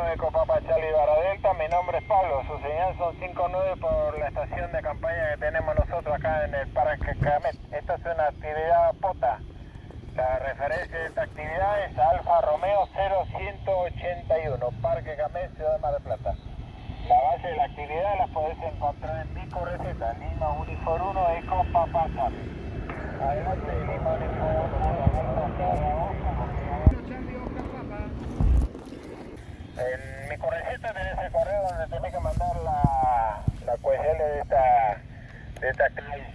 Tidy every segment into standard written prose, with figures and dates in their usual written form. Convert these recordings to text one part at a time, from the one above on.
59 Copapa Charlie Barra Delta, mi nombre es Pablo, su señal son 59 por la estación de campaña que tenemos nosotros acá en el Parque Camet. Esta es una actividad POTA. La referencia de esta actividad es Alfa Romeo 0181, Parque Camet, Ciudad de Mar del Plata. La base de la actividad la podés encontrar en Pico Receta, Lima Unifor 1, Eco Papa Charlie. Adelante, Lima Unifor 1, en mi correceta tenés el correo donde tenés que mandar la QSL de esta actividad.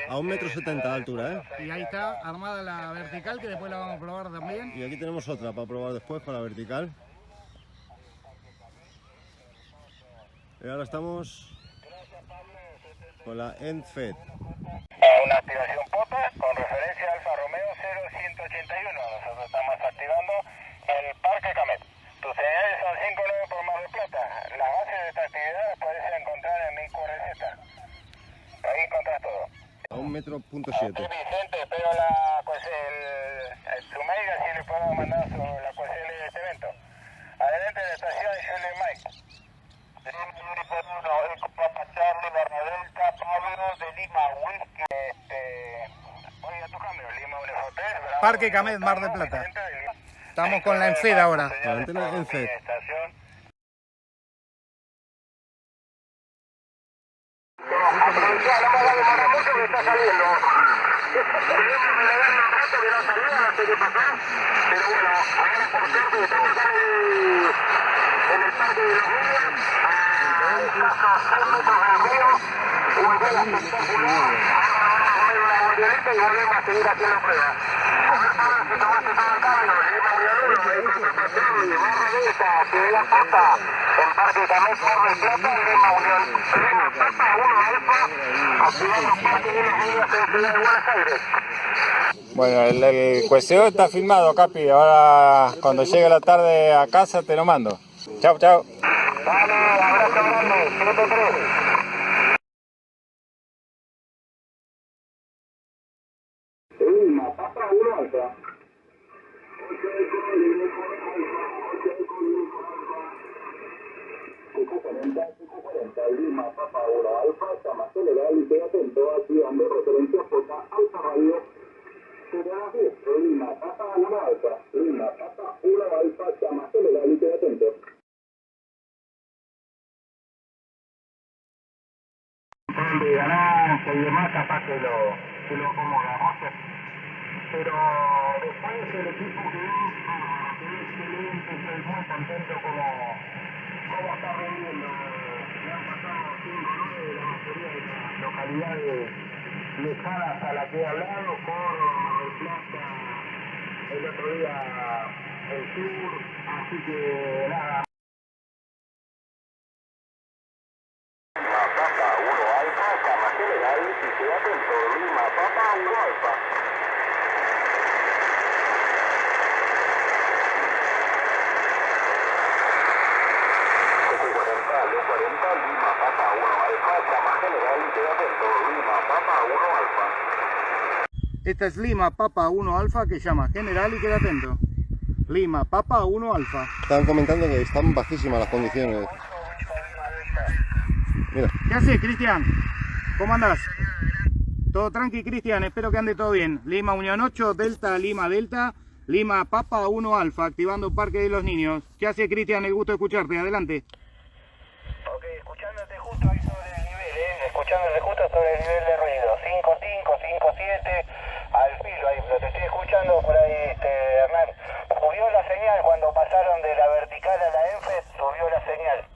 A 1,70 m de altura, ¿eh? Y ahí está armada la vertical, que después la vamos a probar también. Y aquí tenemos otra para probar después con la vertical. Y ahora estamos con la EndFed. Una activación POTA con referencia a Alfa Romeo 0181. Nosotros estamos activando el Parque Camet. Tus señales son 59 por Mar del Plata. Las bases de esta actividad las podés encontrar en mi receta. Ahí encontrás todo. A 1,7 m. Vicente, espero su mail, así le puedo mandar la QSL de este evento. Adelante de la estación Julie Mike. Charlie Barra Delta, Pablo de Lima, Whisky. Oye, a tu cambio, Lima Unifor 3. Parque Camet, Mar del Plata. Estamos con la EndFed ahora. La antena EndFed. Aprovecha, no me demorar mucho que está saliendo. Debemos relegar un rato que no salió, no sé qué pasó. Pero bueno, ahora por suerte estamos acá en el Parque de los Niños, a escasos 6 metros del río. Una vuelta espectacular. Ahora vamos a comer una guardiolita y volvemos a seguir haciendo pruebas. A ver, Pablo, si tomaste todo el cambio, Lima Unión 1, Barra Delta, actividad POTA, en Parque Camet, Mar del Plata, Lima Unión, Lima Papa 1 Alfa, activando Parque de los Niños en Ciudad de Buenos Aires. Bueno, el cueseo está filmado, Capi. Ahora, cuando llegue la tarde a casa, te lo mando. Chau, chau. Dale, abrazo grande, 7-3. Lima, Papa 1 Alfa. Lima, Papa 1 Alfa, llama general y queda atento, activando referencia J, Alfa Radio. Lima, Papa 1 Alfa, Lima, Papa 1 Alfa, llama general y queda atento. De ganancia y demás, capaz que lo acomodamos. Pero después el equipo que es excelente, estoy muy contento como está rendiendo. Le han pasado 5-9 de la mayoría de las localidades lejanas a la que he hablado, Córdoba, Mar del Plata, el otro día el sur, así que nada. Papa 1 Alfa, cama general y queda atento, Lima, Papa 1 Alfa. Lima, Papa 1 Alfa, cama general y queda atento, Lima, Papa 1 Alfa. Esta es Lima Papa 1 Alfa, que llama general y queda atento. Lima Papa 1 Alfa. Estaban comentando que están bajísimas las condiciones. Mira. ¿Qué haces, Cristian? ¿Cómo andás? Todo tranqui, Cristian, espero que ande todo bien. Lima Unión 8, Delta, Lima Delta, Lima Papa 1 Alfa, activando Parque de los Niños. ¿Qué hace, Cristian? El gusto de escucharte, adelante. Ok, escuchándote justo ahí sobre el nivel, escuchándote justo sobre el nivel de ruido. 5.5, 5.7, al filo ahí, pero te estoy escuchando por ahí, Hernán. Subió la señal cuando pasaron de la vertical a la EndFed, subió la señal.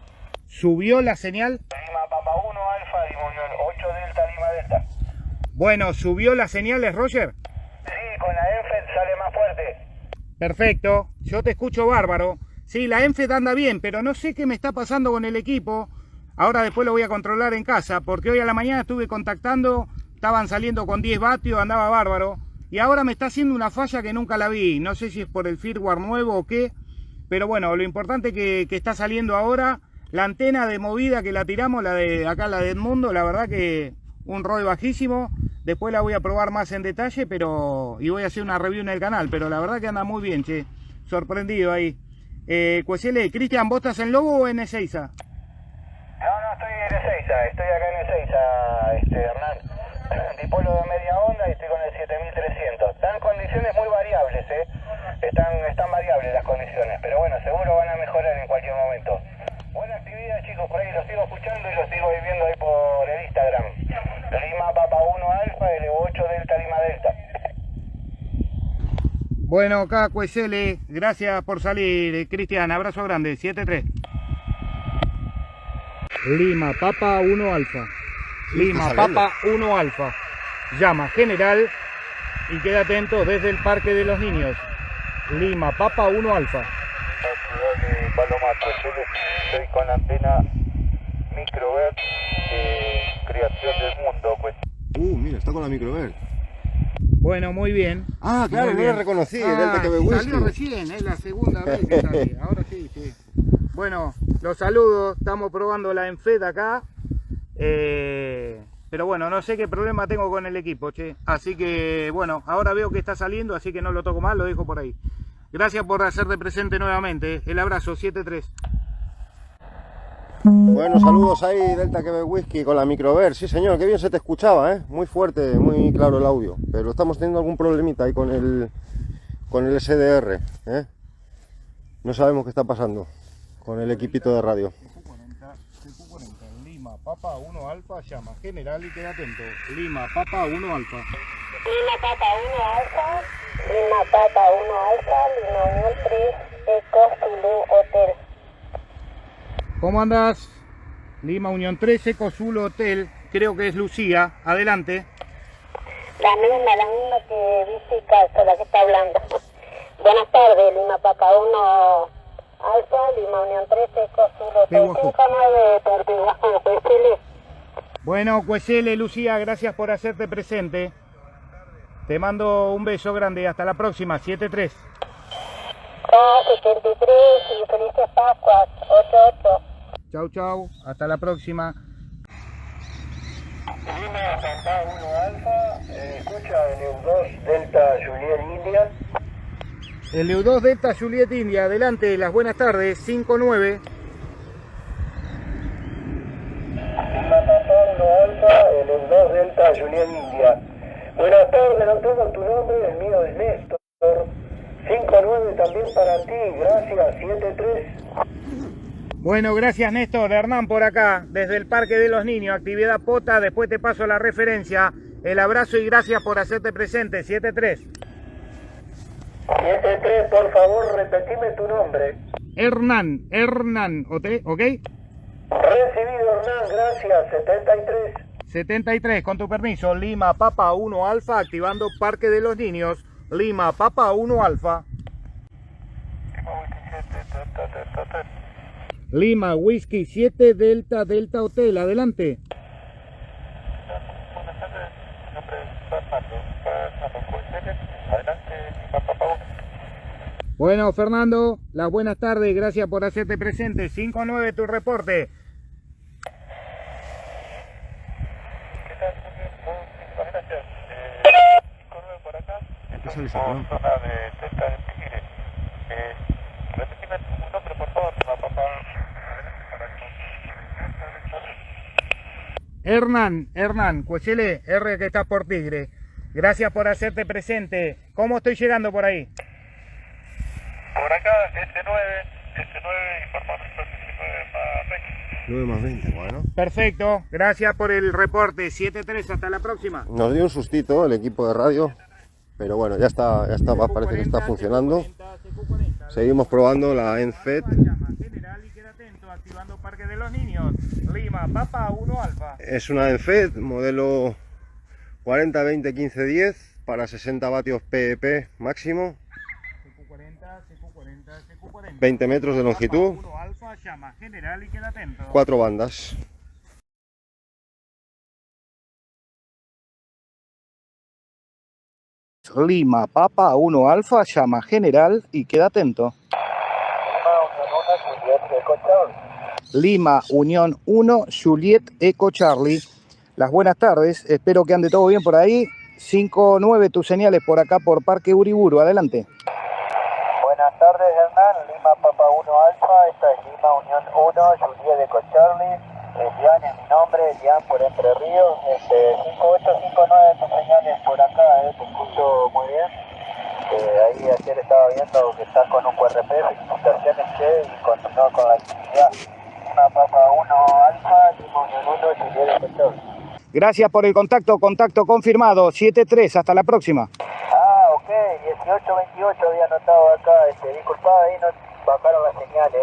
¿Subió la señal? Lima Papa 1 Alfa, Lima Unión 8 Delta, Lima Delta. Bueno, ¿subió las señales, Roger? Sí, con la EndFed sale más fuerte. Perfecto, yo te escucho bárbaro. Sí, la EndFed anda bien, pero no sé qué me está pasando con el equipo. Ahora después lo voy a controlar en casa, porque hoy a la mañana estuve contactando, estaban saliendo con 10 vatios, andaba bárbaro. Y ahora me está haciendo una falla que nunca la vi. No sé si es por el firmware nuevo o qué. Pero bueno, lo importante que está saliendo ahora. La antena de movida que la tiramos, la de acá, la de Edmundo, la verdad que un ROI bajísimo. Después la voy a probar más en detalle, y voy a hacer una review en el canal, pero la verdad que anda muy bien, che. Sorprendido ahí. Cuesele, Cristian, ¿vos estás en Lobo o en Ezeiza? No, estoy en Ezeiza, estoy acá en Ezeiza, Hernán. Dipolo de media onda y estoy con el 7300. Están condiciones muy variables, están variables las condiciones, pero bueno, seguro van a mejorar en cualquier momento. Buena actividad, chicos, por ahí lo sigo escuchando y lo sigo viendo ahí por el Instagram. Lima Papa 1 Alfa, L8 Delta Lima Delta. Bueno, acá Cuesele, gracias por salir, Cristian, abrazo grande, 7-3. Lima Papa 1 Alfa. Lima Papa 1 Alfa. Llama general y queda atento desde el Parque de los Niños. Lima Papa 1 Alfa. Paloma, estoy con la antena Microvert, creación del mundo, pues. Mira, está con la Microvert. Bueno, muy bien. Ah, claro, no la reconocí, el Delta KB Whisky. Salió recién, es la segunda vez que sale. Ahora sí, sí. Bueno, los saludo, estamos probando la ENFED acá. Pero bueno, no sé qué problema tengo con el equipo, che. Así que, bueno, ahora veo que está saliendo, así que no lo toco más, lo dejo por ahí. Gracias por hacerte presente nuevamente. El abrazo, 7-3. Bueno, saludos ahí, Delta KB Whisky con la Microvert. Sí, señor, qué bien se te escuchaba, muy fuerte, muy claro el audio. Pero estamos teniendo algún problemita ahí con el SDR, No sabemos qué está pasando con el equipito de radio. CQ40, Lima Papa 1 Alfa, llama general y queda atento. Lima Papa 1 Alfa. Lima Papa 1 Alfa, Lima Papa 1 Alfa, Lima Unión 3, Eco Zulu Hotel. ¿Cómo andas? Lima Unión 3, Eco Zulu Hotel, creo que es Lucía, adelante. La misma que viste y calza, la que está hablando. Buenas tardes, Lima Papa 1 Alfa, Lima Unión 3, Eco Zulu Hotel, 59 por debajo de Chile. Bueno, Cuesele, Lucía, gracias por hacerte presente. Te mando un beso grande, hasta la próxima, 7-3. 73 y felices Pascuas, 88. Chau, chau, hasta la próxima. Lima Papa 1 Alfa, escucha el EU2 Delta Juliet India. El EU2 Delta Juliet India, adelante, las buenas tardes, 5-9. Lima Papa 1 Alfa, el EU2 Delta Juliet India. Buenas tardes, no tengo tu nombre, el mío es Néstor. 5-9 también para ti, gracias, 7-3. Bueno, gracias Néstor, Hernán por acá, desde el Parque de los Niños, actividad Pota, después te paso la referencia, el abrazo y gracias por hacerte presente, 7-3. 7-3, por favor, repetime tu nombre. Hernán, ¿ok? Recibido, Hernán, gracias, 73. 73, con tu permiso, Lima Papa 1 Alfa, activando Parque de los Niños, Lima Papa 1 Alfa. Lima Whisky 7 Delta Delta Hotel, adelante. Bueno, Fernando, las buenas tardes, gracias por hacerte presente. 5-9 tu reporte. ¿Qué tal? Muchísimas gracias. 5-9 por acá. Estamos ¿no? zona de Delta del Tigre. Repetime tu nombre, por favor, papá. Hernán, Cuesele, R que está por Tigre. Gracias por hacerte presente. ¿Cómo estoy llegando por ahí? Por acá, S9, informando 9 más 20, bueno. Perfecto, gracias por el reporte. 7-3, hasta la próxima. Nos dio un sustito el equipo de radio, pero bueno, ya está, parece que está funcionando. Seguimos probando la ENFED. General y queda atento, activando Parque de los Niños. Lima Papa 1 Alfa. Es una ENFED modelo 40-20-15-10 para 60 vatios PEP máximo. 20 metros de longitud, 4 bandas. Lima Papa 1 Alfa, llama general y queda atento. Lima Unión 1 Juliet Eco Charlie. las buenas tardes. Espero que ande todo bien por ahí. 5-9 tus señales por acá por Parque Uriburu. Adelante. Buenas tardes, Hernán. Lima Papa 1 Alfa. Esta es Lima Unión 1, Juliet de Cocharli. Elian es mi nombre, Elian por Entre Ríos. 5859 tus señales por acá, te escucho muy bien. Ahí ayer estaba viendo que estás con un QRP, felicitaciones y continuó con la actividad. Lima Papa 1 Alfa, Lima Unión 1, Juliet de Cocharli. Gracias por el contacto confirmado. 7-3, hasta la próxima. Ah, ok, 1828 había anotado acá, disculpa, ahí no bajaron las señales,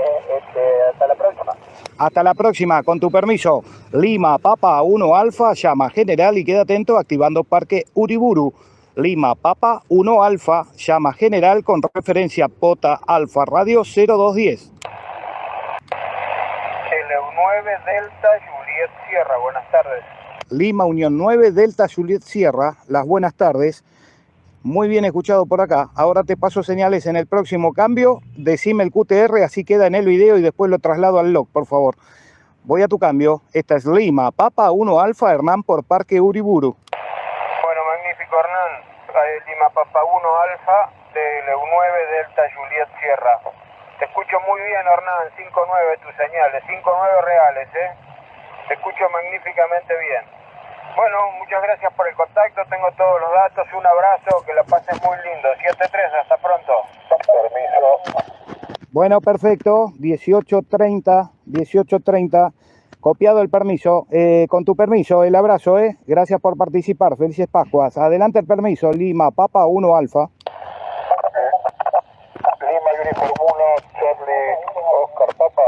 hasta la próxima. Hasta la próxima, con tu permiso. Lima Papa 1 Alfa, llama general y queda atento activando Parque Uriburu. Lima Papa 1 Alfa, llama general con referencia POTA Alfa Radio 0210. L9 Delta Juliet Sierra, buenas tardes. Lima Unión 9 Delta Juliet Sierra, las buenas tardes. Muy bien escuchado por acá. Ahora te paso señales en el próximo cambio. Decime el QTR, así queda en el video y después lo traslado al log, por favor. Voy a tu cambio. Esta es Lima Papa 1 Alfa, Hernán por Parque Uriburu. Bueno, magnífico, Hernán. Lima Papa 1 Alfa de L9 Delta Juliet Sierra. Te escucho muy bien, Hernán. 5-9 tus señales. 5-9 reales, Te escucho magníficamente bien. Bueno, muchas gracias por el contacto, tengo todos los datos, un abrazo, que la pases muy lindo. 7-3, hasta pronto. Permiso. Bueno, perfecto, 18:30, copiado el permiso. Con tu permiso, el abrazo, gracias por participar, felices Pascuas. Adelante el permiso, Lima Papa 1 Alfa. Lima Uniform 1, Charlie Oscar Papa.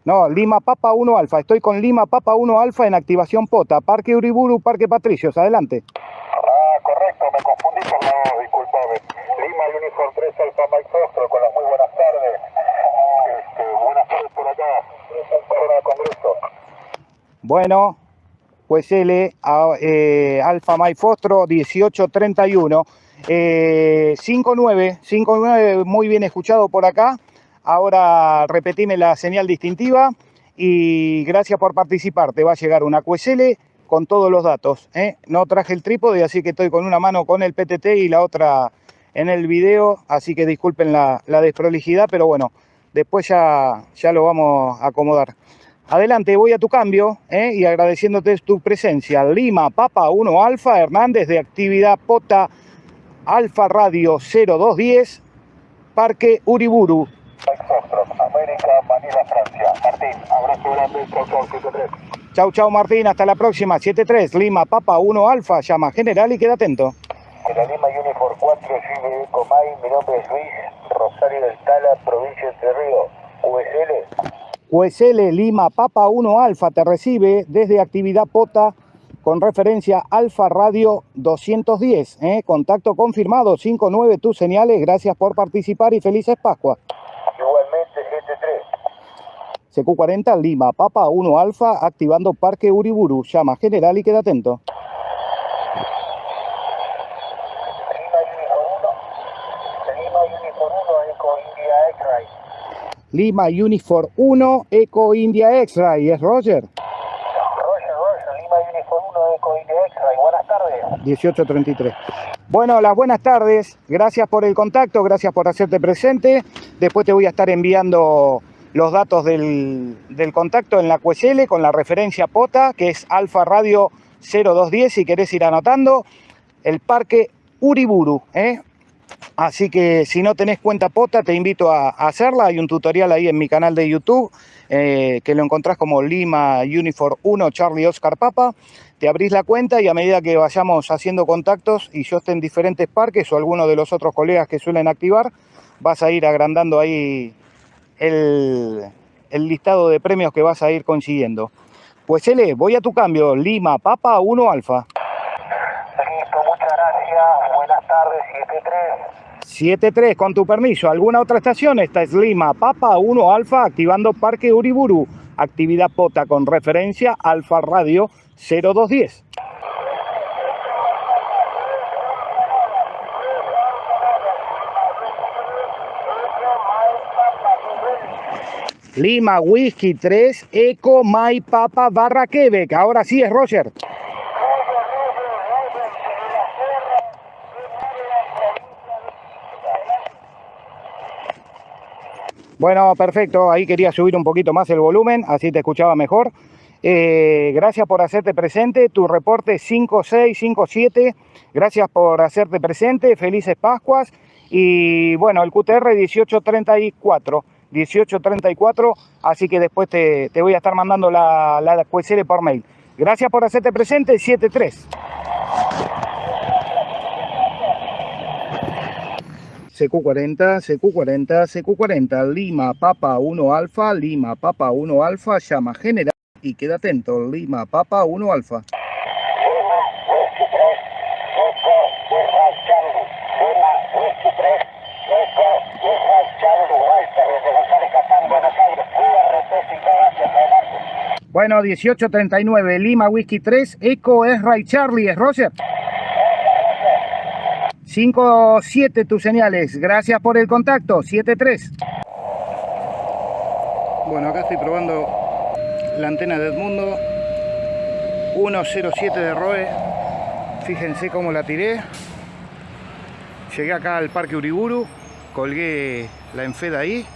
No, Lima Papa 1 Alfa. Estoy con Lima Papa 1 Alfa en activación POTA. Parque Uriburu, Parque Patricios. Adelante. Ah, correcto, me confundí con la... disculpame. Lima Uniform 3 Alfa Mike Foster, con las muy buenas tardes. Buenas tardes por acá. Corona Congreso. Bueno, pues Alfa Mike Fostro 1831. 5-9, muy bien escuchado por acá. Ahora repetime la señal distintiva y gracias por participar. Te va a llegar una QSL con todos los datos. No traje el trípode, así que estoy con una mano con el PTT y la otra en el video, así que disculpen la desprolijidad, pero bueno, después ya lo vamos a acomodar. Adelante, voy a tu cambio y agradeciéndote tu presencia. Lima Papa 1 Alfa, Hernández de actividad POTA Alfa Radio 0210, Parque Uriburu. América, Manila, Francia. Martín, abrazo grande, chau, 7-3. Chau, Martín, hasta la próxima. 7-3, Lima Papa 1 Alfa, llama general y queda atento. En la Lima Uniform 4, Chile, Comay, mi nombre es Luis Rosario del Tala, provincia de Entre Ríos. QSL Lima Papa 1 Alfa te recibe desde actividad POTA con referencia Alfa Radio 210. Contacto confirmado, 5-9 tus señales. Gracias por participar y felices Pascuas. Igualmente, 7-3. CQ40 Lima Papa 1 Alfa activando Parque Uriburu. Llama general y queda atento. Lima Uniform 1 Eco India X-Ray. ¿Es Roger? Roger, Lima Uniform 1 Eco India X-Ray. Buenas tardes. 18:33. Bueno, las buenas tardes. Gracias por el contacto, gracias por hacerte presente. Después te voy a estar enviando los datos del contacto en la QSL con la referencia POTA, que es Alfa Radio 0210, si querés ir anotando. El Parque Uriburu, Así que si no tenés cuenta POTA, te invito a hacerla. Hay un tutorial ahí en mi canal de YouTube, que lo encontrás como Lima Uniform 1 Charlie Oscar Papa. Te abrís la cuenta y a medida que vayamos haciendo contactos y yo esté en diferentes parques o alguno de los otros colegas que suelen activar, vas a ir agrandando ahí el listado de premios que vas a ir consiguiendo. Pues voy a tu cambio, Lima Papa 1 Alfa. Listo, muchas gracias. Buenas tardes, 7-3. 7-3, con tu permiso. ¿Alguna otra estación? Esta es Lima Papa 1 Alfa activando Parque Uriburu. Actividad POTA con referencia Alfa Radio 0210. Lima Whisky 3 Eco My Papa barra Quebec. Ahora sí es Roger. Bueno, perfecto. Ahí quería subir un poquito más el volumen, así te escuchaba mejor. Gracias por hacerte presente. Tu reporte 5657. Gracias por hacerte presente. Felices Pascuas. Y bueno, el QTR 1834. 1834. Así que después te voy a estar mandando la QSL por mail. Gracias por hacerte presente. 73. CQ40, CQ40, CQ40, Lima Papa 1 Alfa, Lima Papa 1 Alfa, llama general y queda atento, Lima Papa 1 Alfa. Bueno, 1839, Lima Whisky 3, Eco Esray Charlie, ¿es Roger? 5-7 tus señales, gracias por el contacto, 7-3. Bueno, acá estoy probando la antena de Edmundo, 107 de ROE, fíjense cómo la tiré. Llegué acá al Parque Uriburu, colgué la Enfed ahí,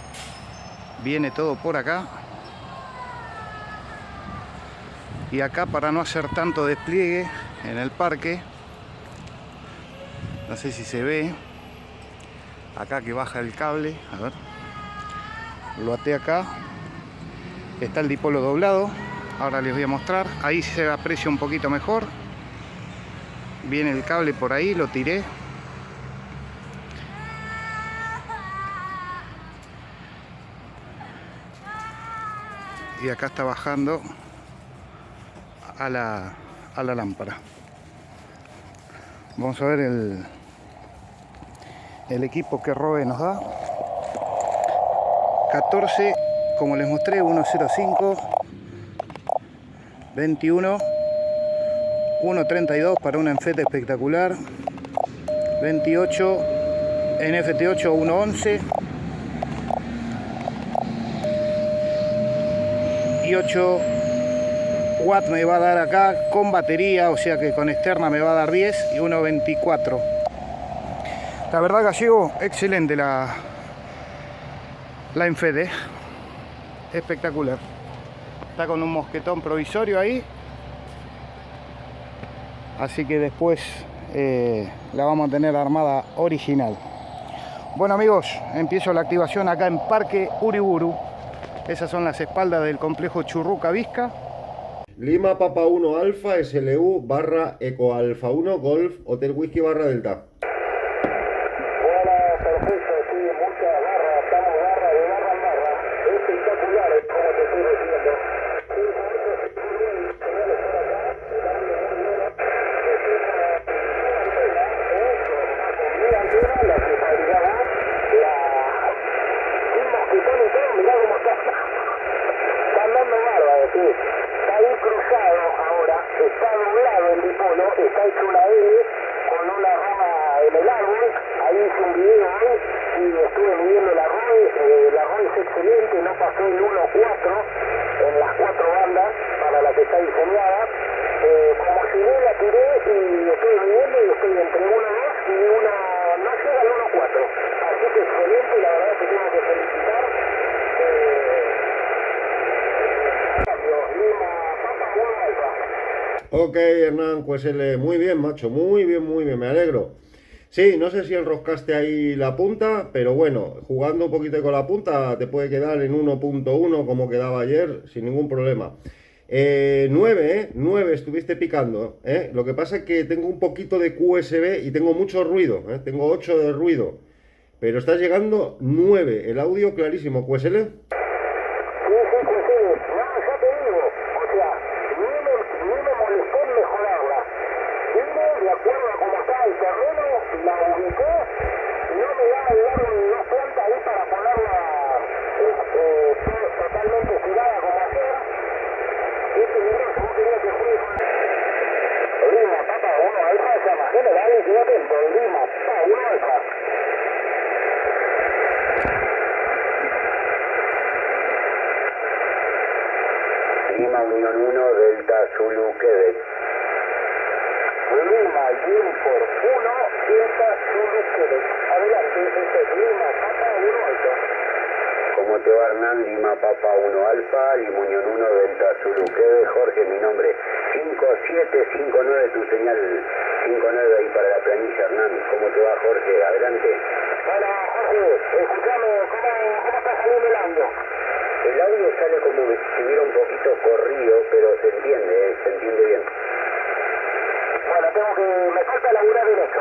viene todo por acá. Y acá, para no hacer tanto despliegue en el parque, no sé si se ve, acá que baja el cable, a ver, lo até acá, está el dipolo doblado, ahora les voy a mostrar, ahí se aprecia un poquito mejor, viene el cable por ahí, lo tiré, y acá está bajando a la lámpara. Vamos a ver el equipo que ROE nos da. 14, como les mostré, 105, 21, 132 para una Enfed espectacular, 28, NFT8 111 y 8 watts me va a dar acá con batería, o sea que con externa me va a dar 10 y 1.24. La verdad, Gallego, excelente la Enfed, espectacular. Está con un mosquetón provisorio ahí, así que después la vamos a tener armada original. Bueno amigos, empiezo la activación acá en Parque Uriburu. Esas son las espaldas del complejo Churruca Vizca. Lima Papa 1 Alfa SLU barra Eco Alfa 1 Golf Hotel Whisky barra Delta. Hola, perfecto, sí, mucha barra, estamos barra de barra en barra. Espectacular, como te estoy diciendo. Sí, señales por acá, dando muy bien. La que fabricaba un mosquetón y todo, mirá cómo está. Está andando bárbaro, sí. Está ahí cruzado ahora, está doblado el dipolo, está hecho una L con una rama en el árbol. Ahí hice un video hoy y estuve midiendo la ROE. La ROE es excelente, no pasó el 1.4 en las 4 bandas para la que está diseñada. Como llegué la tiré y estoy midiendo y estoy entre 1.2 y una, no llega al 1.4. Así que excelente, la verdad que tengo que felicitar. Lima Papa 1 Alfa. Ok, Hernán, pues muy bien, macho, muy bien, me alegro. Sí, no sé si enroscaste ahí la punta, pero bueno, jugando un poquito con la punta te puede quedar en 1.1 como quedaba ayer, sin ningún problema. 9 estuviste picando, ¿eh? Lo que pasa es que tengo un poquito de QSB y tengo mucho ruido, ¿eh? Tengo 8 de ruido, pero estás llegando 9, el audio clarísimo, QSL. Lima Uniform 1 Delta Zulu Quebec. Adelante, este es Lima Papa 1 Alfa. ¿Cómo te va, Hernán? Lima Papa 1 Alfa, Lima Unión 1 Delta Zulu Quebec. Jorge, mi nombre 5759, tu señal 59 ahí para la planilla, Hernán. ¿Cómo te va, Jorge? Adelante. Bueno, Jorge, escuchame, ¿cómo está saliendo el audio? El audio sale como que estuviera un poquito corrido, pero se entiende bien. Bueno, me falta laburar derecho.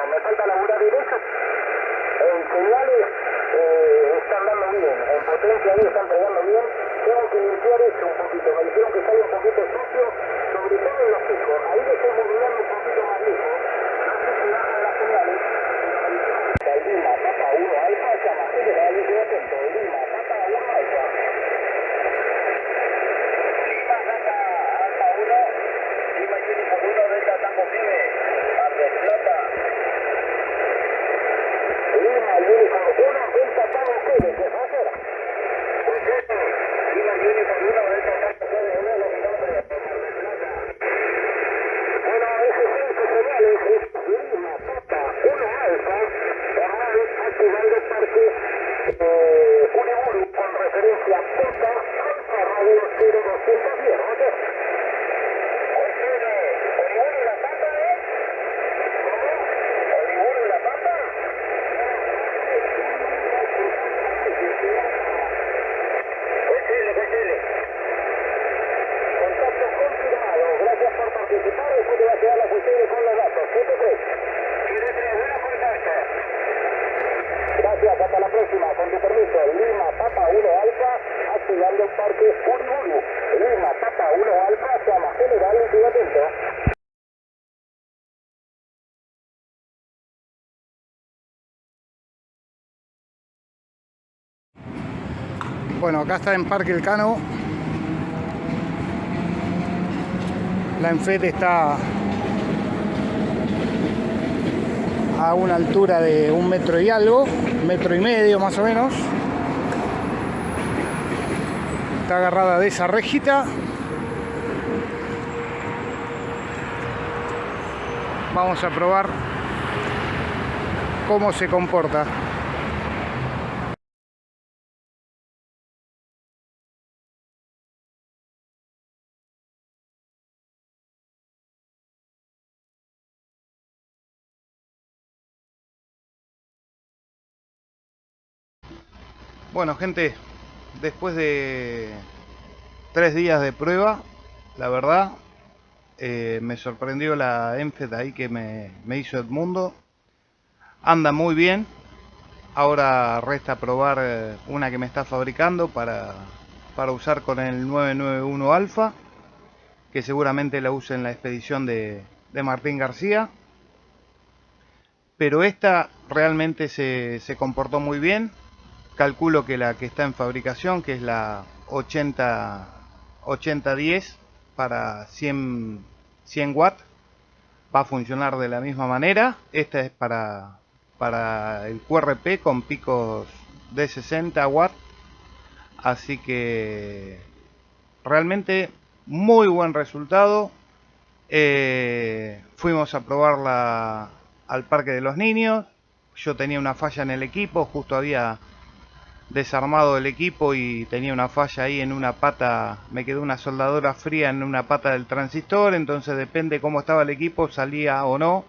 En señales están dando bien, en potencia ahí están pegando bien. Tengo que limpiar esto un poquito, me dijeron que sale un poquito sucio, sobre todo en los picos. Ahí le estoy modulando un poquito más lejos. No sé si bajan las señales. Lima Papa 1 Alfa, llama general y atento. Lima Papa 1 Alfa. Lima Papa Alfa 1, Lima Uniform 1 Delta Tango Quebec. Mar del Plata. Lima Uniform 1 Delta Tango Quebec, ¿qué pasa? Lima Uniform 1 Delta Tango Quebec, uno de los nombres de Mar del Plata. Bueno, ese es el señales, es Lima Papa 1 Alfa, Hernán activando el parque Uriburu con referencia Pota Alfa Radio 0210, ¿no? ¿Oliburu La Papa, ¿Oliburu La Papa? Cuéntele. Contacto confirmado, gracias por participar, después te va a quedar la cuestión con los datos, 7-3. 7-3, buena contacto. Gracias, hasta la próxima, con tu permiso, Lima Papa 1 Alfa, activando el parque Uriburu. Lima Papa 1 Alfa, llama general y queda atento. Bueno, acá está en Parque El Cano. La ENFED está a una altura de 1 metro y algo, 1,5 metros más o menos. Está agarrada de esa rejita. Vamos a probar cómo se comporta. Bueno, gente, después de 3 días de prueba, la verdad, me sorprendió la ENFED ahí que me hizo Edmundo. Anda muy bien. Ahora resta probar una que me está fabricando para usar con el 991 Alfa, que seguramente la use en la expedición de Martín García. Pero esta realmente se comportó muy bien. Calculo que la que está en fabricación, que es la 8010 para 100 watts, va a funcionar de la misma manera. Esta es para el QRP con picos de 60 watts. Así que realmente muy buen resultado. Fuimos a probarla al Parque de los Niños. Yo tenía una falla en el equipo, justo había desarmado el equipo y tenía una falla ahí en una pata, me quedó una soldadura fría en una pata del transistor, entonces depende cómo estaba el equipo, salía o no.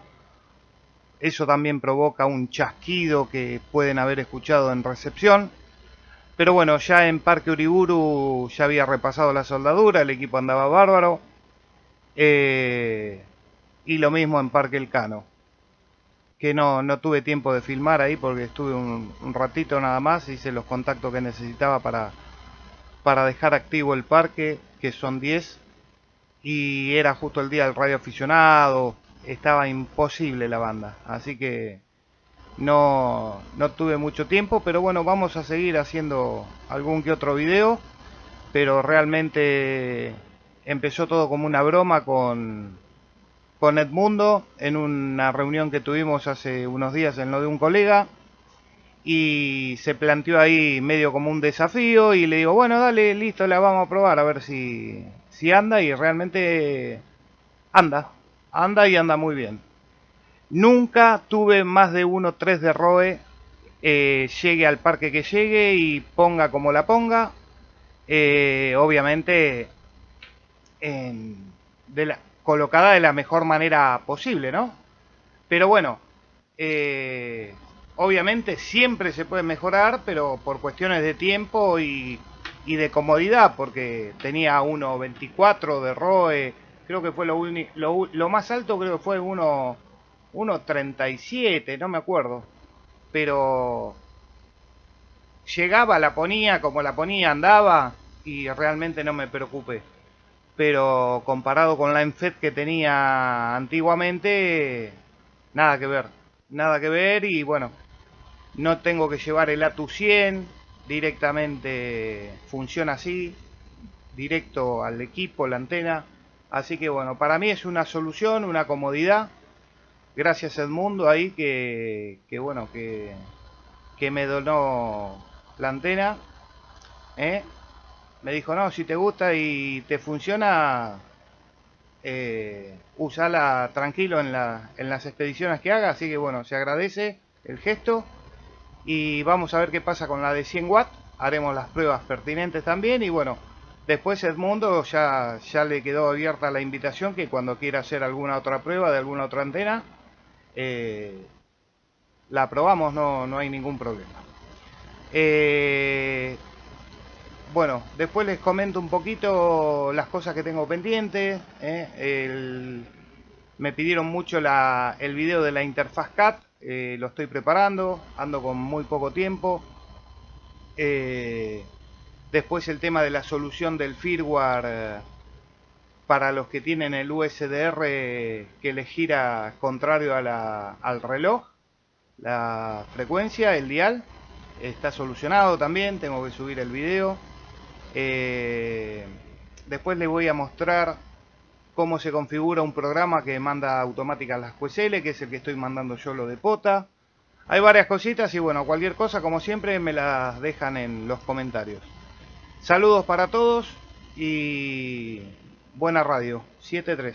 Eso también provoca un chasquido que pueden haber escuchado en recepción. Pero bueno, ya en Parque Uriburu ya había repasado la soldadura, el equipo andaba bárbaro. Y lo mismo en Parque El Cano, que no tuve tiempo de filmar ahí porque estuve un ratito nada más, hice los contactos que necesitaba para dejar activo el parque, que son 10, y era justo el día del radio aficionado, estaba imposible la banda, así que no tuve mucho tiempo, pero bueno, vamos a seguir haciendo algún que otro video, pero realmente empezó todo como una broma con Edmundo en una reunión que tuvimos hace unos días en lo de un colega, y se planteó ahí medio como un desafío y le digo, bueno, dale, listo, la vamos a probar a ver si anda, y realmente anda y anda muy bien. Nunca tuve más de 1.3 de ROE, llegue al parque que llegue y ponga como la ponga. Obviamente colocada de la mejor manera posible, ¿no? Pero bueno, obviamente siempre se puede mejorar, pero por cuestiones de tiempo y de comodidad, porque tenía 1.24 de ROE, creo que fue lo más alto, creo que fue 1.37, no me acuerdo, pero llegaba, la ponía, como la ponía, andaba y realmente no me preocupé. Pero comparado con la ENFED que tenía antiguamente, nada que ver, nada que ver. Y bueno, no tengo que llevar el ATU 100, directamente funciona así, directo al equipo, la antena. Así que bueno, para mí es una solución, una comodidad. Gracias Edmundo ahí que bueno, que me donó la antena, me dijo, no, si te gusta y te funciona, usala tranquilo en las expediciones que haga. Así que bueno, se agradece el gesto. Y vamos a ver qué pasa con la de 100 watts. Haremos las pruebas pertinentes también. Y bueno, después Edmundo ya le quedó abierta la invitación, que cuando quiera hacer alguna otra prueba de alguna otra antena, la probamos, no hay ningún problema. Bueno, después les comento un poquito las cosas que tengo pendientes. Me pidieron mucho el video de la interfaz CAT, lo estoy preparando, ando con muy poco tiempo. Después el tema de la solución del firmware para los que tienen el USDR que les gira contrario al reloj, la frecuencia, el dial, está solucionado también, tengo que subir el video. Después les voy a mostrar cómo se configura un programa que manda automáticas las QSL, que es el que estoy mandando yo, lo de POTA. Hay varias cositas y bueno, cualquier cosa como siempre me las dejan en los comentarios. Saludos para todos y buena radio, 7-3.